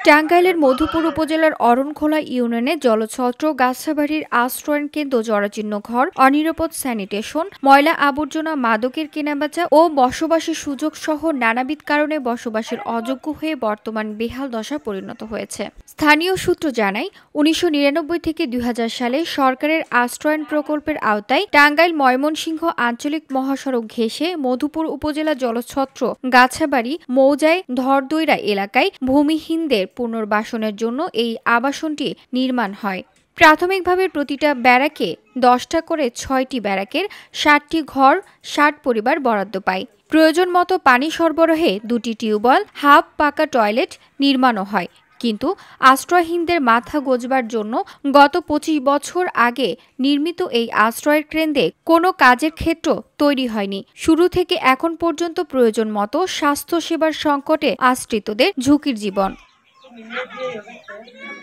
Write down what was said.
টাঙ্গাইলের মধুপুর উপজেলার অরণখোলা ইউনিয়নে জলছত্র, গাছাবাড়ির আশ্রয়ণ কেন্দ্র, জরাজীর্ণ ঘর, অনিরাপদ স্যানিটেশন, ময়লা আবর্জনা, মাদকের কেনাবেচা ও বসবাসের সুযোগ সহ নানাবিধ কারণে বসবাসের অযোগ্য হয়ে বর্তমান বেহাল দশা পরিণত হয়েছে। স্থানীয় সূত্র জানায়, ১৯৯৯ থেকে ২০০০ সালে সরকারের আশ্রয়ণ প্রকল্পের আওতায় টাঙ্গাইল ময়মনসিংহ আঞ্চলিক মহাসড়ক ঘেঁষে মধুপুর উপজেলা জলছত্র, গাছাবাড়ি মৌজায় ধরদইরা এলাকায় ভূমিহীনদের পুনর্বাসনের জন্য এই আবাসনটি নির্মাণ হয়। প্রাথমিকভাবে প্রতিটা ব্যারাকে ১০টা করে ৬টি ব্যারাকের ৬০টি ঘর ৬০ পরিবার বরাদ্দ পায়। প্রয়োজন মতো পানি সরবরাহে ২টি টিউবওয়েল, হাফ পাকা টয়লেট নির্মাণও হয়। কিন্তু আশ্রয়হীনদের মাথা গোঁজবার জন্য গত ২৫ বছর আগে নির্মিত এই আশ্রয়ের কেন্দ্রে কোনো কাজের ক্ষেত্র তৈরি হয়নি। শুরু থেকে এখন পর্যন্ত প্রয়োজন মতো স্বাস্থ্যসেবার সংকটে আশ্রিতদের ঝুঁকির জীবন।